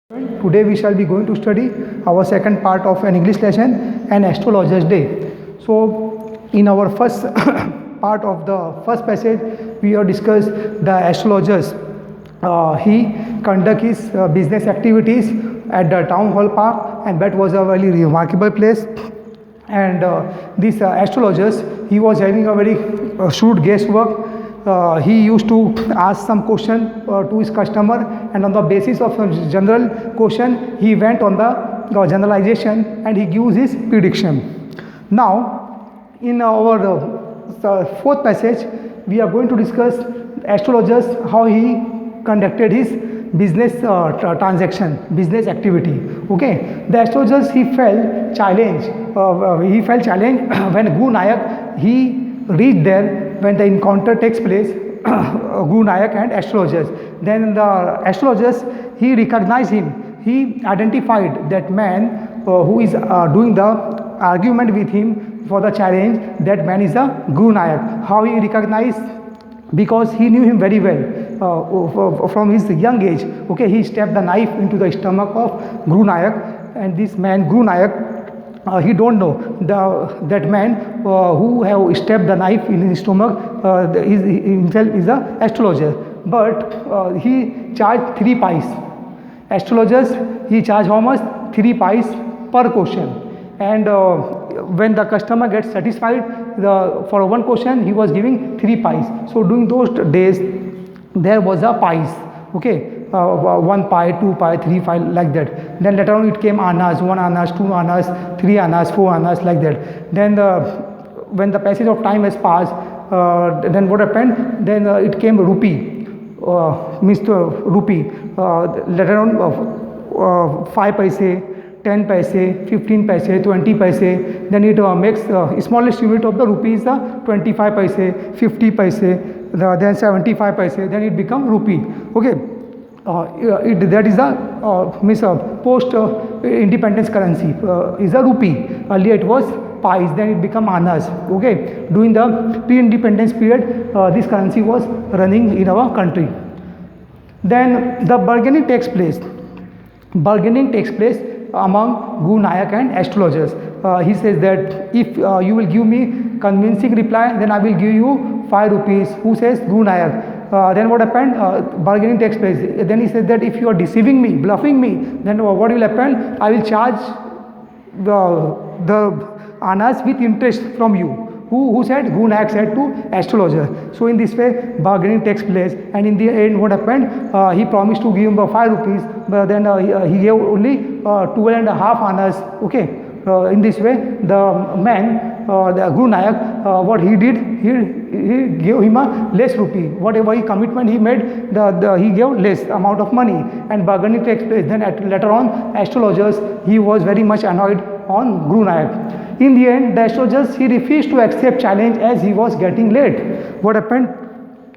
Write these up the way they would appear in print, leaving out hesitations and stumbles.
Today we shall be going to study our second part of an English lesson, an astrologer's day. So, in our first part of the first passage, we have discussed the astrologers. He conduct his business activities at the town hall park, and that was a very remarkable place. And this astrologers, he was having a very shrewd guesswork. He used to ask some question to his customer, and on the basis of a general question he went on the generalization and he gives his prediction. Now in our fourth passage we are going to discuss astrologers, how he conducted his business transaction, business activity. Okay, the astrologers, he felt challenged. When Guru Nayak, he reached there when the encounter takes place. Guru Nayak and astrologers. Then the astrologers, he recognized him. He identified that man who is doing the argument with him for the challenge. That man is a Guru Nayak. How he recognized? Because he knew him very well from his young age. Okay, he stabbed the knife into the stomach of Guru Nayak, and this man Guru Nayak, he don't know that man who have stabbed the knife in his stomach himself is a astrologer, but he charged 3 pice. Astrologers, he charged how much? 3 pice per question. And when the customer gets satisfied for one question, he was giving 3 pice. So during those days there was a pice. Okay, 1 pi, 2 pi, 3 pi, like that. Then later on it came annas, 1 annas, 2 annas, 3 annas, 4 annas, like that. Then when the passage of time has passed, then what happened? Then it came rupee, means rupee. Later on 5 paise, 10 paise, 15 paise, 20 paise. Then it makes smallest unit of the rupee is the 25 paise, 50 paise, then 75 paise. Then it become rupee. Okay. That is the post independence currency is a rupee. Earlier it was pies, then it become annas. Okay, during the pre-independence period, this currency was running in our country. Then the bargaining takes place. Bargaining takes place among Guru Nayak and astrologers. He says that if you will give me convincing reply, then I will give you 5 rupees. Who says? Guru Nayak. Then what happened? Bargaining takes place. Then he said that if you are deceiving me, bluffing me, then what will happen? I will charge the annas with interest from you. Who said? Guru Nayak said to astrologer. So in this way bargaining takes place, and in the end what happened? He promised to give him 5 rupees, but then he gave only 12.5 annas. Okay. In this way the man, the Guru Nayak, what he did, he gave him a less rupee. Whatever he commitment he made, he gave less amount of money, and bargaining takes place. Then later on astrologers, he was very much annoyed on Guru Nayak. In the end the astrologers, he refused to accept challenge as he was getting late. What happened?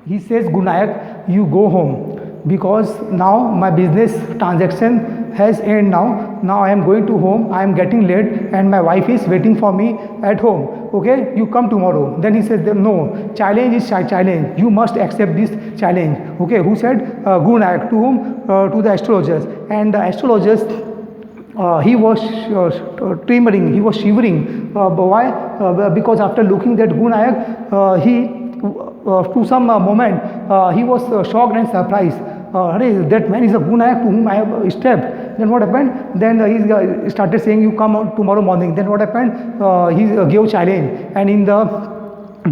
He says, Guru Nayak, you go home, because now my business transaction has ended. Now I am going to home, I am getting late, and my wife is waiting for me at home. Okay, you come tomorrow. Then he says, no, challenge is challenge, you must accept this challenge. Okay, who said? Guru Nayak. To whom? To the astrologers. And the astrologers, he was tremoring, he was shivering. Why? Because after looking at Guru Nayak, he to some moment he was shocked and surprised. That man is a Guru Nayak to whom I have stepped. Then what happened? Then he started saying, you come out tomorrow morning. Then what happened? He gave challenge, and in the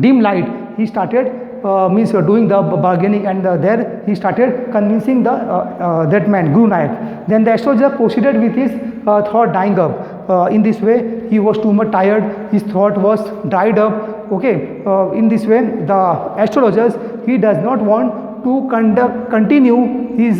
dim light he started doing the bargaining, and there he started convincing that man Guru Nayak. Then the astrologer proceeded with his thought dying up. In this way he was too much tired, his thought was dried up. Okay, in this way the astrologers, he does not want to continue his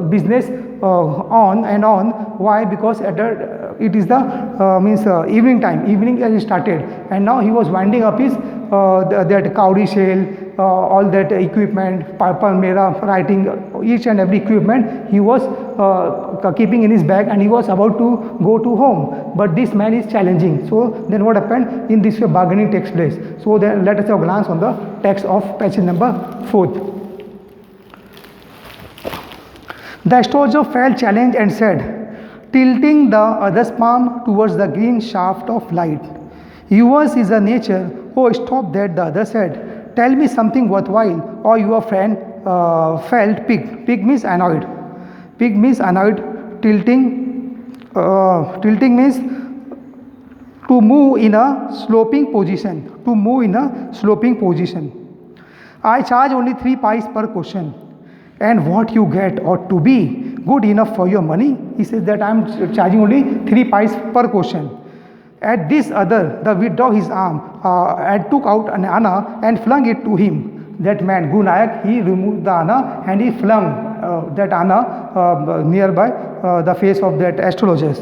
business on and on. Why? Because it is the evening time. Evening has started, and now he was winding up his that cowrie shell, all that equipment, palmera, writing, each and every equipment he was keeping in his bag, and he was about to go to home. But this man is challenging. So then what happened? In this way bargaining takes place. So then let us have a glance on the text of passage number 4. The astrologer felt challenged and said, tilting the other's palm towards the green shaft of light, yours is a nature. Oh, stop that, the other said. Tell me something worthwhile, or your friend felt piqued. Piqued means annoyed. Piqued means annoyed. Tilting means to move in a sloping position. To move in a sloping position. I charge only 3 pies per question. And what you get ought to be good enough for your money. He says that I am charging only 3 pies per question. At this other, the withdrew his arm and took out an anna and flung it to him. That man, Guru Nayak, he removed the anna and he flung that anna nearby the face of that astrologer.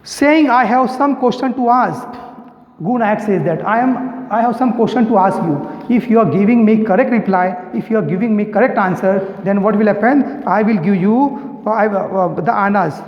Saying, I have some question to ask. Guru Nayak says that I have some question to ask you. If you are giving me correct reply, if you are giving me correct answer, then what will happen? I will give you the annas.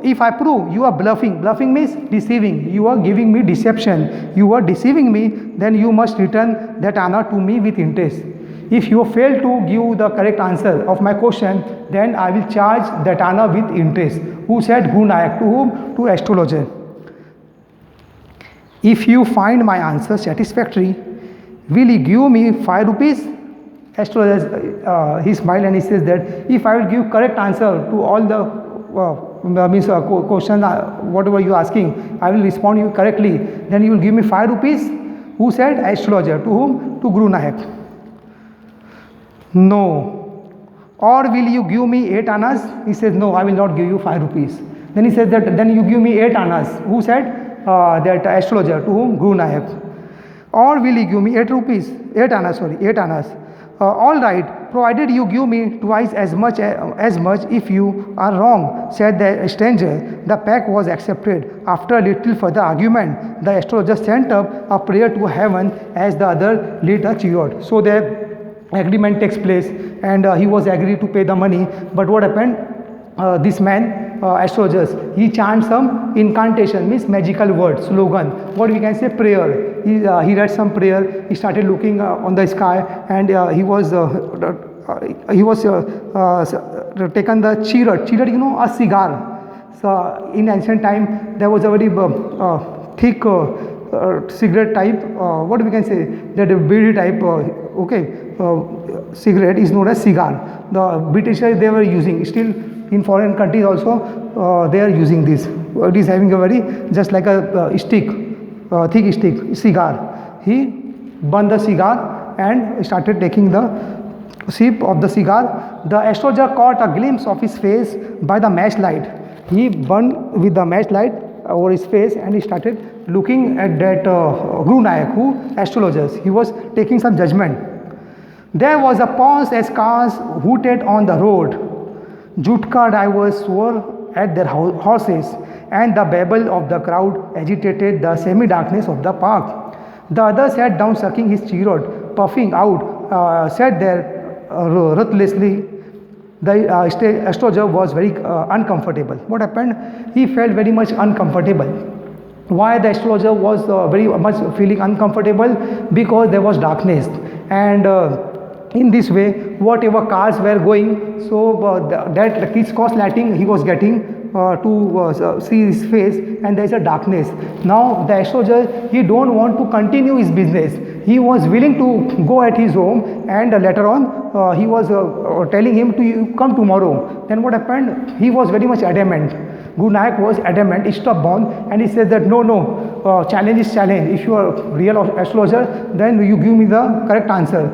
If I prove you are bluffing, bluffing means deceiving, you are giving me deception, you are deceiving me, then you must return that anna to me with interest. If you fail to give the correct answer of my question, then I will charge that anna with interest. Who said? Guru Nayak. To whom? To astrologer. If you find my answer satisfactory, will you give me 5 rupees? Astrologer, he smiled and he says that if I will give correct answer to all the question, whatever you are asking, I will respond you correctly, then you will give me 5 rupees. Who said? Astrologer. To whom? To Guru Nayak. No. Or will you give me 8 annas? He says, no, I will not give you 5 rupees. Then he says that then you give me 8 annas. Who said? That astrologer. To whom? Guru Nayak. Or will you give me 8 rupees? 8 annas. All right, provided you give me twice as much if you are wrong, said the stranger. The pact was accepted. After a little further argument, the astrologer sent up a prayer to heaven as the other lit a chariot. So the agreement takes place and he was agreed to pay the money. But what happened? This man, astrologers, he chants some incantation, means magical words, slogan. What we can say? Prayer. He read some prayer. He started looking on the sky, and he was taken the chariot. Chariot, you know, a cigar. So in ancient time, there was a very thick cigarette type. What we can say? That beady type. Cigarette is known as cigar. The Britishers, they were using still. In foreign countries also, they are using this. It is having a very, just like a stick, thick stick, cigar. He burned the cigar and started taking the sip of the cigar. The astrologer caught a glimpse of his face by the match light. He burned with the match light over his face and he started looking at that Guru Nayak, who astrologers. He was taking some judgment. There was a pause as cars hooted on the road. Jutka drivers swore at their horses, and the babble of the crowd agitated the semi-darkness of the park. The other sat down sucking his chariot, puffing out, sat there ruthlessly. The astrologer was very uncomfortable. What happened? He felt very much uncomfortable. Why the astrologer was very much feeling uncomfortable? Because there was darkness, and in this way, whatever cars were going, so that crisscross lighting he was getting to see his face, and there is a darkness. Now the astrologer, he don't want to continue his business. He was willing to go at his home, and later on he was telling him to come tomorrow. Then what happened? He was very much adamant. Guru Nayak was adamant, stubborn, and he said that no, challenge is challenge. If you are real astrologer, then you give me the correct answer.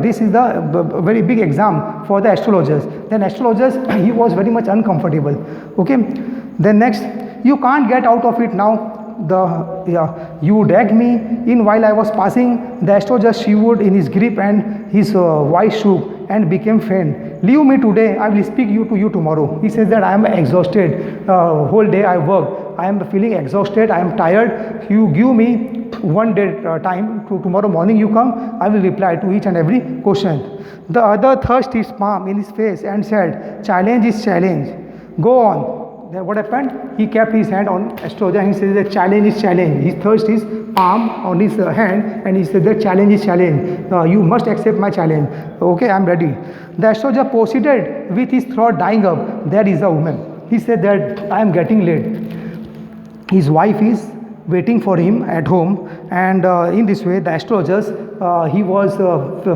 This is the very big exam for the astrologers. Then astrologers, he was very much uncomfortable. Okay. Then next, you can't get out of it now. You dragged me in while I was passing. The astrologer shivered in his grip, and his voice shook and became faint. Leave me today, I will speak to you tomorrow. He says that I am exhausted. Whole day I work. I am feeling exhausted. I am tired. You give me one day time. Tomorrow morning you come. I will reply to each and every question. The other thrust his palm in his face and said, challenge is challenge. Go on. then what happened? He kept his hand on astrologer and he says the challenge is challenge. He thrust his palm on his hand and he said the challenge is challenge. You must accept my challenge. Okay, I'm ready. The astrologer proceeded with his throat dying up. There is a woman. He said that I am getting late. His wife is waiting for him at home, and in this way the astrologers, he was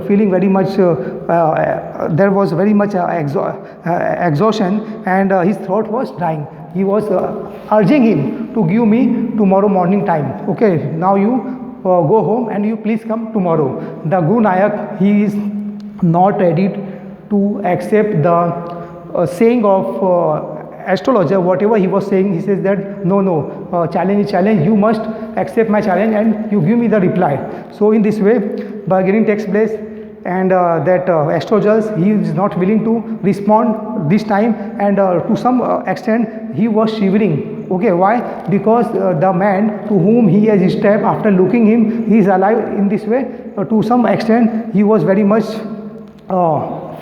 feeling very much, there was very much exhaustion, and his throat was dying. He was urging him to give me tomorrow morning time. Okay, now you go home and you please come tomorrow. The Guru Nayak, he is not ready to accept the saying of astrologer. Whatever he was saying, he says that no, challenge is challenge, you must accept my challenge and you give me the reply. So in this way bargaining takes place, and that astrologers, he is not willing to respond this time, and to some extent he was shivering. Okay, why? Because the man to whom he has stepped, after looking him, he is alive. In this way, to some extent he was very much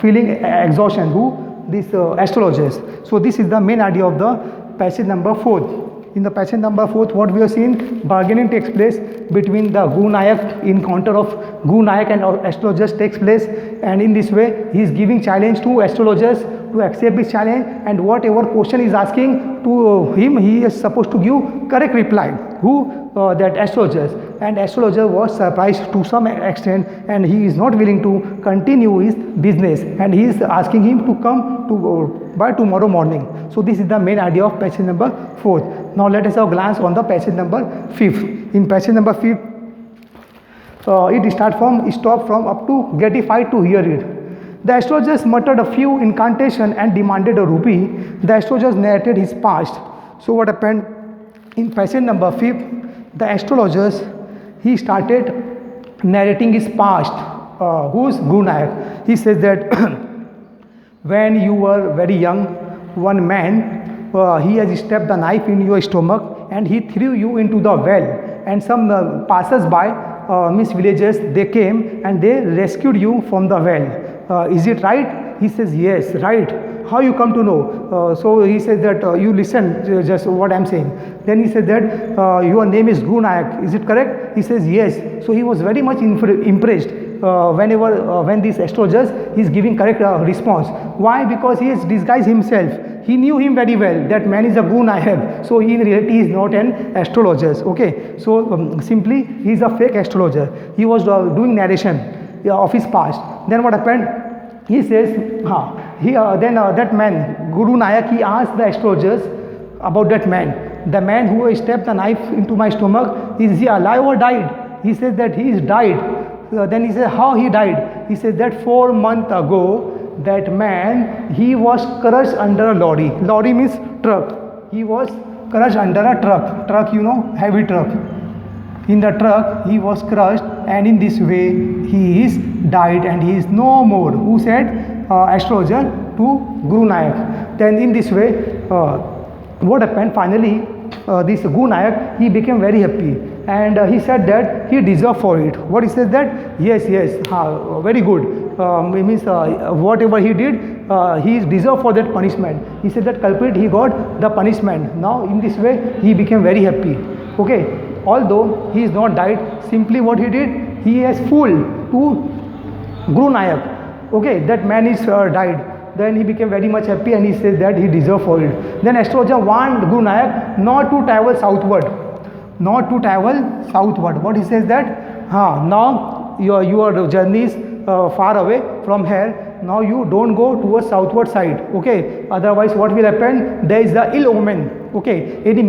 feeling exhaustion. Who? These astrologers. So this is the main idea of the passage number 4. In the passage number 4, what we have seen, bargaining takes place between the Guru Nayak. Encounter of Guru Nayak and astrologers takes place, and in this way he is giving challenge to astrologers to accept his challenge, and whatever question is asking to him, he is supposed to give correct reply. Who? That astrologers. And astrologer was surprised to some extent, and he is not willing to continue his business, and he is asking him to come to by tomorrow morning. So this is the main idea of passage number 4. Now let us have a glance on the passage number 5. In passage number 5, it stop from up to gratified to hear it. The astrologers muttered a few incantation and demanded a rupee. The astrologers narrated his past. So what happened? In passage number 5, the astrologers, he started narrating his past. Who's Guru Nayak? He says that when you were very young, one man, he has stepped the knife in your stomach and he threw you into the well, and some passers-by, means villagers, they came and they rescued you from the well. Is it right? He says yes, right. How you come to know? So he says that you listen just what I am saying. Then he said that your name is Guru Nayak. Is it correct? He says yes. So he was very much impressed when these astrologers is giving correct response. Why? Because he has disguised himself. He knew him very well. That man is a Guru Nayak. So in reality he is not an astrologer. Okay. So simply he is a fake astrologer. He was doing narration of his past. Then what happened? He says, that man, Guru Nayak, he asked the astrologers about that man. The man who stepped the knife into my stomach, is he alive or died? He says that he is died. Then he said, how he died? He said that 4 months ago, that man, he was crushed under a lorry. Lorry means truck. He was crushed under a truck. Truck, you know, heavy truck. In the truck, he was crushed, and in this way, he is died and he is no more. Who said? Astrologer to Guru Nayak. Then in this way, what happened? Finally, this Guru Nayak, he became very happy, and he said that he deserved for it. What he said that? Yes, very good. Means whatever he did, he is deserved for that punishment. He said that culprit, he got the punishment. Now in this way, he became very happy. Okay. Although he is not died, simply what he did, he has fooled to Guru Nayak. Okay, that man is died. Then he became very much happy and he said that he deserved for it. Then astrologer warned Guru Nayak not to travel southward. Not to travel southward. What he says that? Now your journey is far away from here. Now you don't go towards southward side. Okay. Otherwise what will happen? There is the ill omen. Okay. Any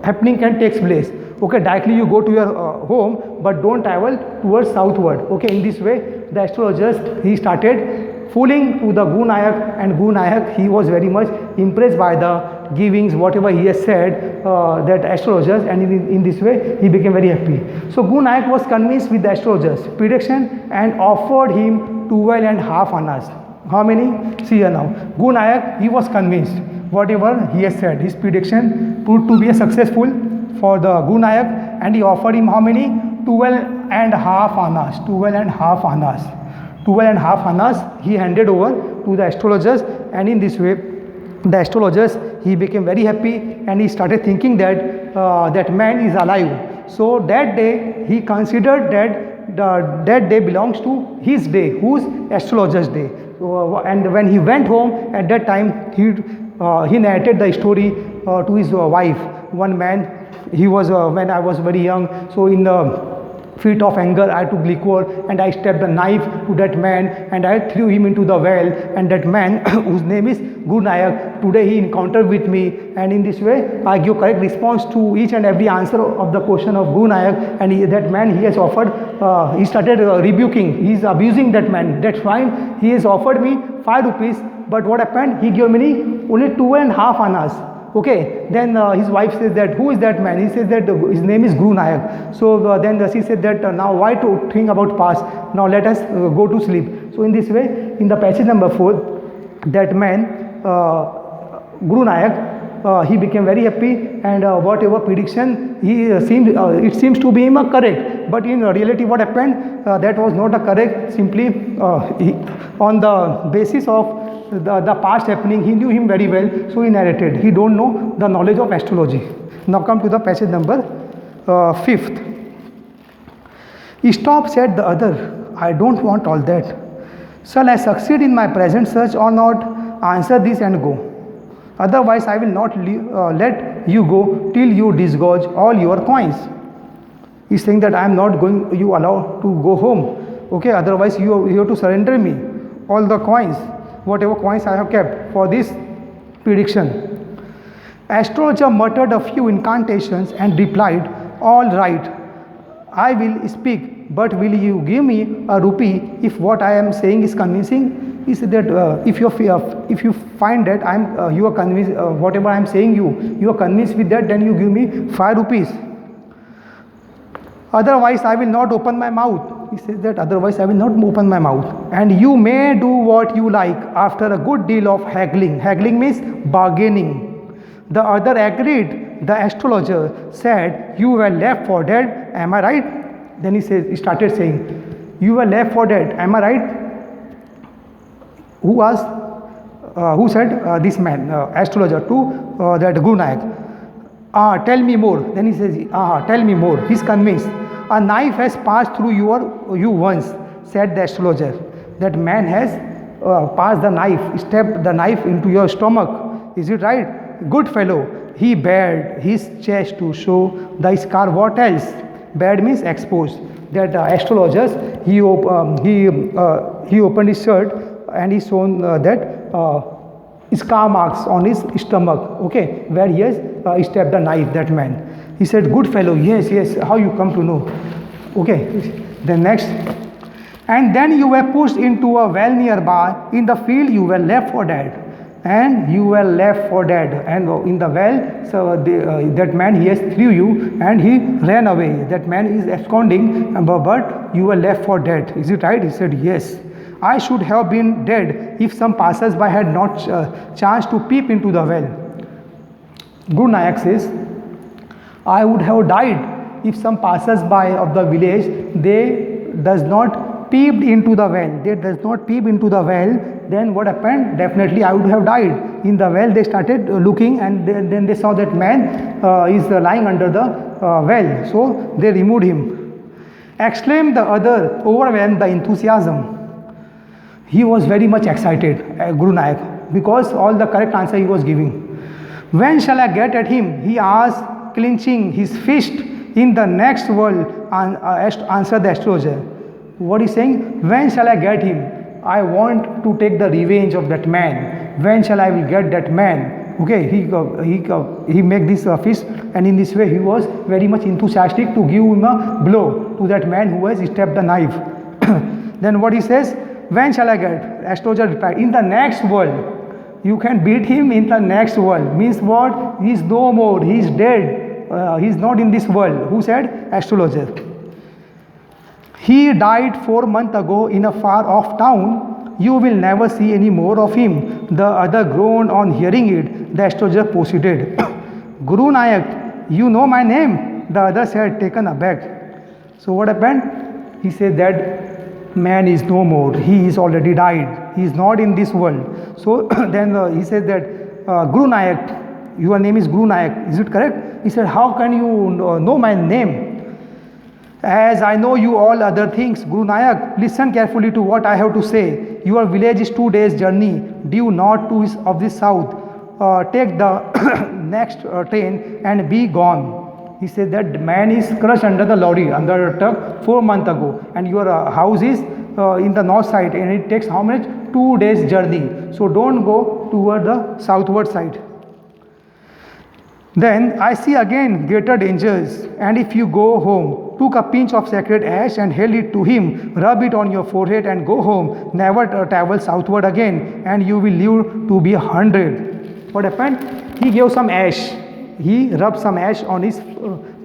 happening can take place. Okay, directly you go to your home, but don't travel towards southward. Okay, in this way the astrologers, he started fooling to the Guru Nayak, and Guru Nayak, he was very much impressed by the givings, whatever he has said, that astrologers, and in this way he became very happy. So Guru Nayak was convinced with the astrologers prediction and offered him 12.5 annas. How many? See here now. Guru Nayak, he was convinced. Whatever he has said, his prediction proved to be a successful for the Guru Nayak, and he offered him how many? 12.5 annas. 12.5 annas. 12.5 annas he handed over to the astrologers, and in this way the astrologers, he became very happy and he started thinking that that man is alive. So that day he considered that that day belongs to his day, whose astrologer's day. And when he went home at that time, he narrated the story to his wife. One man, he was when I was very young, so in the fit of anger I took liquor and I stabbed a knife to that man and I threw him into the well, and that man whose name is Guru Nayak, today he encountered with me, and in this way I give correct response to each and every answer of the question of Guru Nayak. And that man, he has offered, he started rebuking, he is abusing that man. That's why he has offered me 5 rupees, but what happened, he gave me only 2.5 annas. Okay, then his wife says that, who is that man? He says that his name is Guru Nayak. So then she said that now why to think about past, now let us go to sleep. So in this way, in the passage number 4, that man, Guru Nayak, he became very happy, and whatever prediction it seems to be him correct, but in reality what happened, that was not a correct. Simply on the basis of the past happening, he knew him very well, so he narrated. He don't know the knowledge of astrology. Now come to the passage number 5th. Stop, said the other. I don't want all that. Shall I succeed in my present search or not? Answer this and go. Otherwise I will not let you go till you disgorge all your coins. He's saying that I am not going, you allow to go home. Okay, otherwise you have to surrender me all the coins, whatever coins I have kept for this prediction. Astrologer muttered a few incantations and replied, all right, I will speak, but will you give me a rupee if what I am saying is convincing? He said that if you find that you are convinced, whatever I am saying you are convinced with that, then you give me 5 rupees. Otherwise I will not open my mouth. He says that otherwise I will not open my mouth. And you may do what you like after a good deal of haggling. Haggling means bargaining. The other agreed. The astrologer said, you were left for dead, am I right? Then he started saying, you were left for dead, am I right? Who asked? Who said? This man, astrologer, to that Guru Nayak. Tell me more. Then he says, tell me more. He's convinced. A knife has passed through you once, said the astrologer. That man has passed the knife, stabbed the knife into your stomach. Is it right? Good fellow. He bared his chest to show the scar. What else? Bared means exposed. That astrologers, he opened his shirt and he shown that scar marks on his stomach, okay, where he has stabbed the knife, that man. He said, good fellow, yes, how you come to know? Okay, then next. And then you were pushed into a well nearby. In the field you were left for dead. And you were left for dead. And in the well, so that man, he has threw you and he ran away. That man is absconding, but you were left for dead. Is it right? He said, yes. I should have been dead if some passers-by had not chanced to peep into the well. Guru Nayak says, I would have died if some passers-by of the village, they does not peeped into the well. They does not peep into the well. Then what happened? Definitely I would have died. In the well they started looking, and then they saw that man is lying under the well. So they removed him. Exclaimed the other, overwhelmed by enthusiasm. He was very much excited, Guru Nayak, because all the correct answer he was giving. When shall I get at him? He asked, clenching his fist. In the next world, answered the astrologer. What is saying? When shall I get him? I want to take the revenge of that man. When shall I will get that man? Okay, he make this fist, and in this way he was very much enthusiastic to give him a blow to that man who has stabbed the knife. Then what he says? When shall I get? Astrologer replied, in the next world. You can beat him in the next world. Means what? He is no more. He is dead. He is not in this world. Who said? Astrologer. He died 4 months ago in a far off town. You will never see any more of him. The other groaned on hearing it. The astrologer proceeded. Guru Nayak, you know my name? The other said, taken aback. So what happened? He said that man is no more. He is already died. He is not in this world. So then he said that, Guru Nayak, your name is Guru Nayak, is it correct? He said, how can you know my name? As I know you all other things, Guru Nayak, listen carefully to what I have to say. Your village is 2 days journey due north to of the south. Take the next train and be gone. He said that man is crushed under the lorry, under a truck 4 months ago, and your house is in the north side, and it takes how much? 2 days journey. So don't go toward the southward side. Then I see again greater dangers, and if you go home, took a pinch of sacred ash and held it to him, rub it on your forehead and go home, never travel southward again, and you will live to be 100. What happened? He gave some ash. He rubbed some ash on his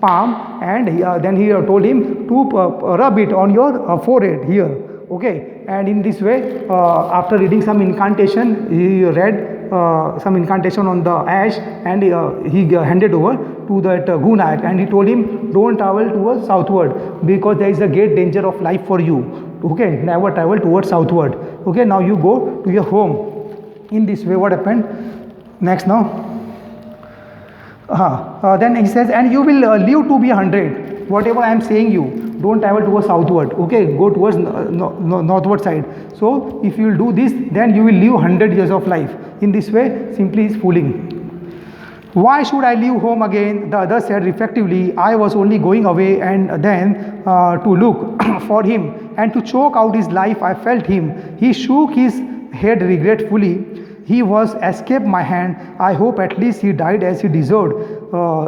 palm, and then he told him to rub it on your forehead here. Okay, and in this way, after reading some incantation, he read some incantation on the ash, and he handed over to that Guru Nayak, and he told him, don't travel towards southward because there is a great danger of life for you. Okay, never travel towards southward. Okay, now you go to your home. In this way, what happened? Next now. Then he says, and you will live to be 100. Whatever I am saying you, don't travel towards southward. Okay, go towards northward side. So if you will do this, then you will live 100 years of life. In this way, simply is fooling. Why should I leave home again? The other said reflectively, I was only going away and then to look for him and to choke out his life. I felt him. He shook his head regretfully. He was escaped my hand. I hope at least he died as he deserved.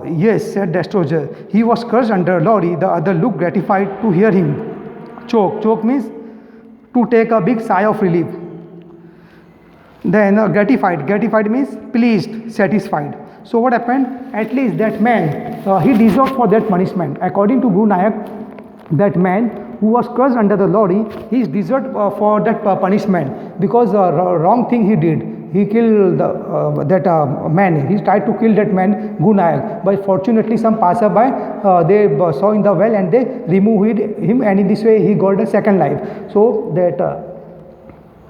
Yes, said the astrologer. He was crushed under a lorry. The other looked gratified to hear him. Choke. Choke means to take a big sigh of relief. Then gratified. Gratified means pleased, satisfied. So what happened? At least that man, he deserved for that punishment. According to Guru Nayak, that man who was crushed under the lorry, he is deserved for that punishment because the wrong thing he did. He killed that man. He tried to kill that man, Guru Nayak. But fortunately, some passerby they saw in the well and they removed him, and in this way he got a second life. So that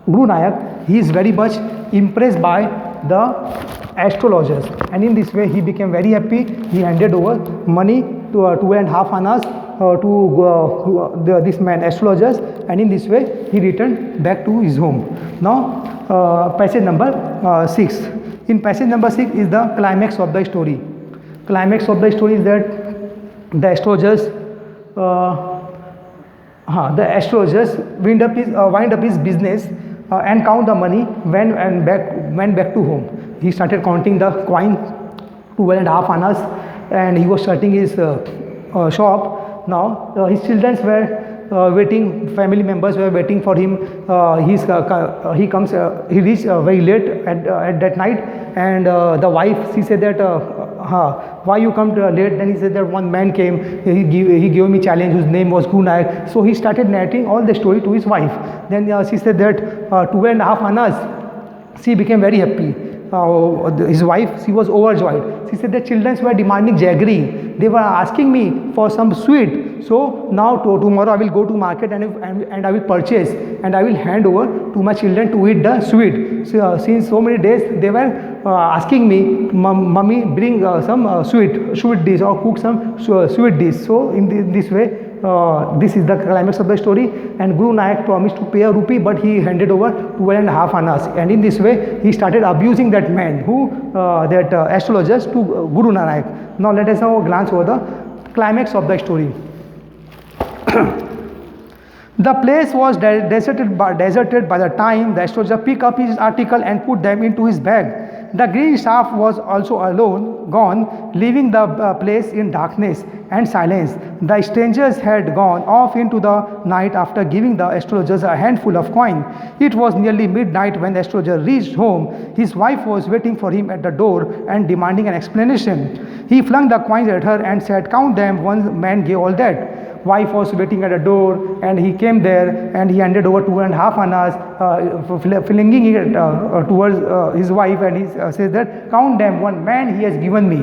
Guru Nayak, he is very much impressed by the astrologers, and in this way he became very happy. He handed over money to 2.5 annas to this man astrologers, and in this way he returned back to his home. Now passage number 6. In passage number 6 is the climax of the story. Climax of the story is that the astrologers wind up his business and count the money went back to home. He started counting the coin, 2.5 annas, and he was starting his shop. Now his children were waiting, family members were waiting for him. He reached very late at that night, and the wife, she said that why you come late? Then he said that one man came, he gave me challenge whose name was Guru Nayak. So he started narrating all the story to his wife. Then she said that 2.5 annas, she became very happy. His wife, she was overjoyed. She said the children were demanding jaggery. They were asking me for some sweet. So now tomorrow I will go to market and I will purchase and I will hand over to my children to eat the sweet. So, since so many days they were asking me, Mummy, bring some sweet dish or cook some sweet dish. So in this way, this is the climax of the story, and Guru Nayak promised to pay a rupee, but he handed over 2.5 annas, and in this way he started abusing that man that astrologers to Guru Nayak. Now let us now glance over the climax of the story. The place was deserted by the time the astrologer picked up his article and put them into his bag. The green staff was also gone, leaving the place in darkness and silence. The strangers had gone off into the night after giving the astrologers a handful of coin. It was nearly midnight when the astrologer reached home. His wife was waiting for him at the door and demanding an explanation. He flung the coins at her and said, "Count them." One man gave all that. Wife was waiting at a door, and he came there and he handed over 2.5 annas, flinging it towards his wife, and he says that, "Count them, one man he has given me."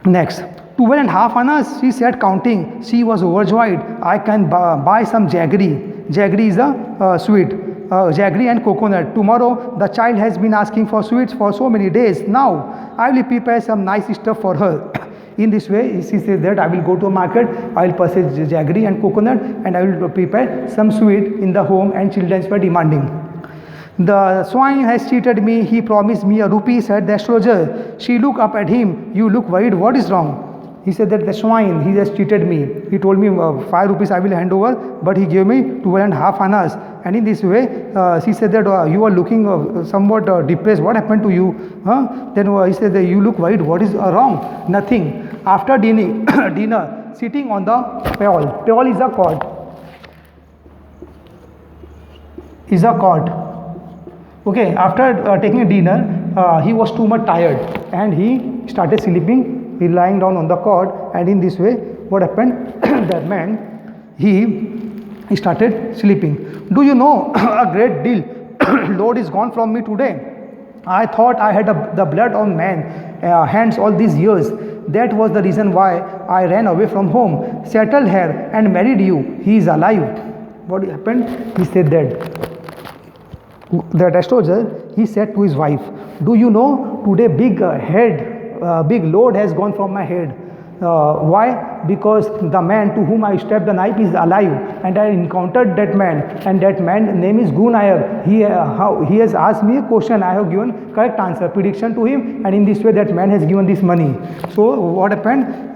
Next, 2.5 annas, she said, counting. She was overjoyed. "I can buy some jaggery." Jaggery is a sweet. jaggery and coconut. Tomorrow the child has been asking for sweets for so many days. Now I will prepare some nice stuff for her. In this way, she says that I will go to a market, I will purchase jaggery and coconut, and I will prepare some sweet in the home, and children were demanding. The swine has cheated me. He promised me a rupee, said the astrologer. She looked up at him. You look worried. What is wrong? He said that the swine, he has cheated me. He told me 5 rupees I will hand over, but he gave me 12.5 annas. And in this way, she said that you are looking somewhat depressed. What happened to you? Then he said that you look worried. What is wrong? Nothing. After dinner, sitting on the pail. Pail is a cord. Is a cord. Okay. After taking dinner, he was too much tired, and he started sleeping. He lying down on the cord, and in this way, what happened? That man, he started sleeping. Do you know a great deal? Load is gone from me today. I thought I had the blood on man hands all these years. That was the reason why I ran away from home, settled here, and married you. He is alive. What happened? He said that astrologer, he said to his wife, do you know today big load has gone from my head. Why? Because the man to whom I stabbed the knife is alive, and I encountered that man, and that man's name is Gunayak. He has asked me a question, I have given correct answer, prediction to him, and in this way that man has given this money. So what happened?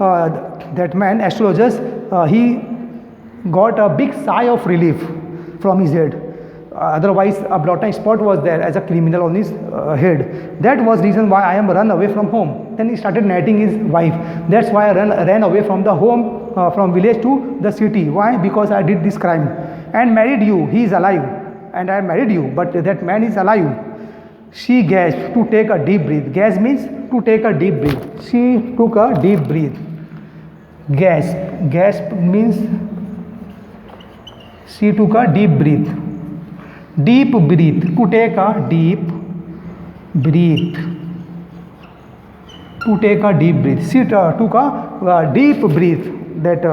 That man, astrologers, he got a big sigh of relief from his head. Otherwise a blotting spot was there as a criminal on his head. That was reason why I am run away from home. Then he started narrating his wife. That's why I ran away from the home, from village to the city. Why? Because I did this crime and married you. He is alive, and I married you, but that man is alive. She gasped to take a deep breath. Gasp means to take a deep breath. She took a deep breath. Gasp means she took a deep breath. Deep breath, to take a deep breath. To take a deep breath. She took a deep breath, that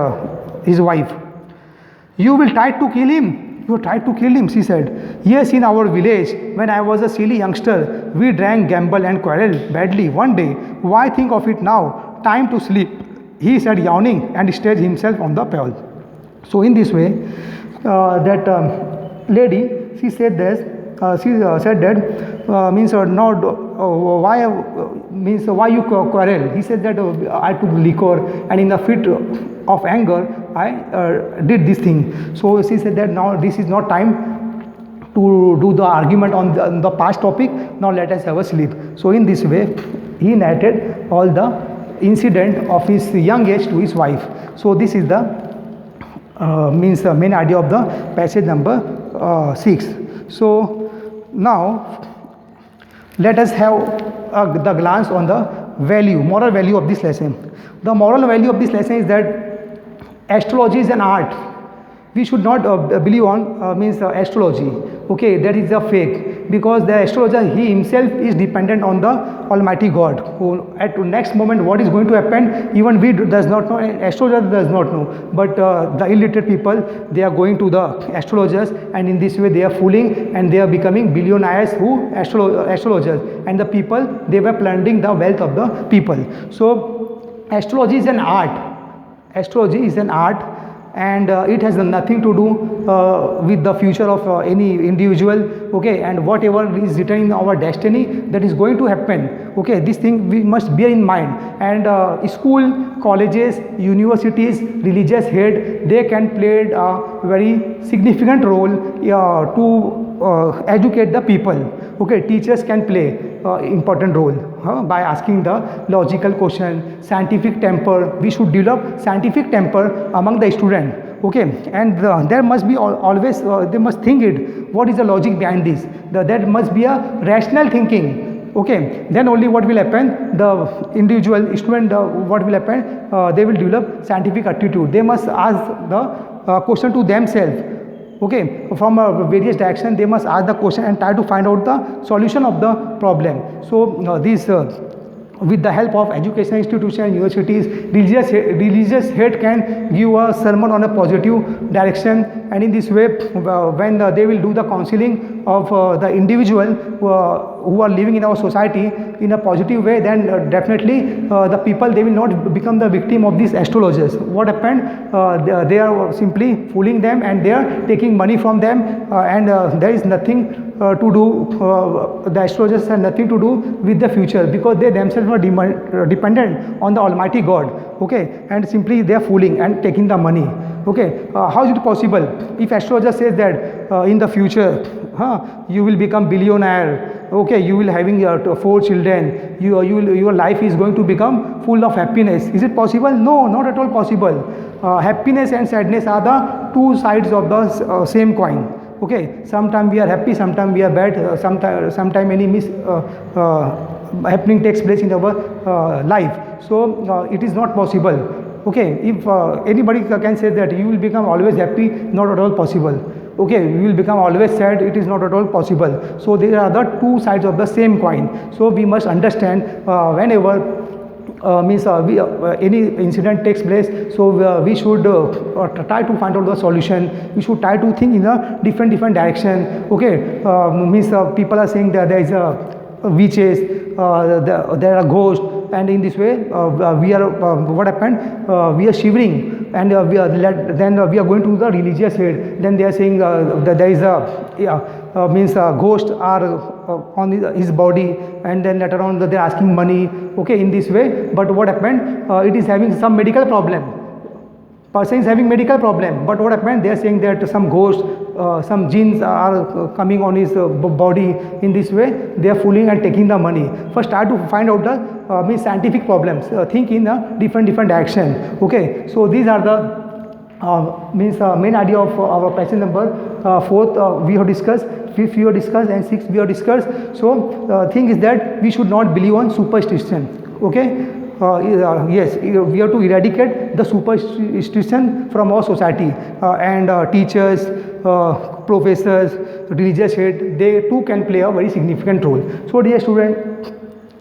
his wife. You will try to kill him? You tried to kill him, she said. Yes, in our village, when I was a silly youngster, we drank, gambled and quarreled badly one day. Why think of it now? Time to sleep, he said, yawning, and stretched himself on the pail. So in this way, that lady, she said this. She said that means why means why you quarrel. He said that I took liquor, and in a fit of anger I did this thing. So she said that now this is not time to do the argument on the past topic. Now let us have a sleep. So in this way he narrated all the incident of his young age to his wife. So this is the means the main idea of the passage number 6. So now let us have the glance on the moral value of this lesson. The moral value of this lesson is that astrology is an art. We should not believe on means astrology. Okay, that is a fake, because the astrologer, he himself is dependent on the Almighty God, who at next moment what is going to happen, even we does not know, astrologer does not know. But the illiterate people, they are going to the astrologers, and in this way they are fooling, and they are becoming billionaires who astrologers, and the people, they were plundering the wealth of the people. So astrology is an art. Astrology is an art, and it has nothing to do with the future of any individual. Okay, and whatever is written in our destiny, that is going to happen. Okay, this thing we must bear in mind. And school, colleges, universities, religious head, they can play a very significant role to educate the people. Okay, teachers can play important role by asking the logical question, scientific temper. We should develop scientific temper among the student. Okay, and there must be always they must think it. What is the logic behind this? There must be a rational thinking. Okay, then only what will happen? The individual student, what will happen? They will develop scientific attitude. They must ask the question to themselves. Okay, from various directions they must ask the question and try to find out the solution of the problem. So this with the help of education institutions, universities, religious hate can give a sermon on a positive direction, and in this way, when they will do the counseling of the individual who are living in our society in a positive way, then definitely the people, they will not become the victim of these astrologers. What happened? They are simply fooling them, and they are taking money from them, and there is nothing to do, the astrologers have nothing to do with the future, because they themselves are dependent on the Almighty God, okay, and simply they are fooling and taking the money, okay. How is it possible? If astrologer says that in the future, you will become billionaire, okay, you will having 4 children, your life is going to become full of happiness, is it possible? No, not at all possible. Happiness and sadness are the two sides of the same coin. Okay, sometimes we are happy, sometimes we are bad, sometime any happening takes place in our life. So it is not possible. Okay, if anybody can say that you will become always happy, not at all possible. Okay, you will become always sad, it is not at all possible. So there are the two sides of the same coin. So we must understand whenever any incident takes place, so we should try to find out the solution. We should try to think in a different direction. Okay, people are saying that there is a witches, there are ghosts, and in this way we are what happened, we are shivering, and we are we are going to the religious head, then they are saying that there is a ghost are on his body, and then later on they are asking money, okay, in this way. But what happened, it is having some medical problem, person is having medical problem, but what happened, they are saying that some ghosts, some jinns are coming on his body, in this way they are fooling and taking the money. First try to find out the scientific problems, think in a different direction, okay. So these are the main idea of our passage number 4th we have discussed, 5th we have discussed, and 6th we have discussed. So thing is that we should not believe on superstition, okay. Yes, we have to eradicate the superstition from our society, and teachers, professors, religious head, they too can play a very significant role. So dear student,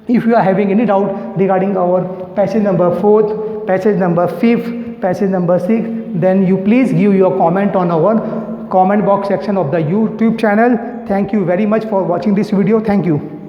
if you are having any doubt regarding our passage number 4th, passage number 5th, passage number 6th, then you please give your comment on our comment box section of the YouTube channel. Thank you very much for watching this video. Thank you.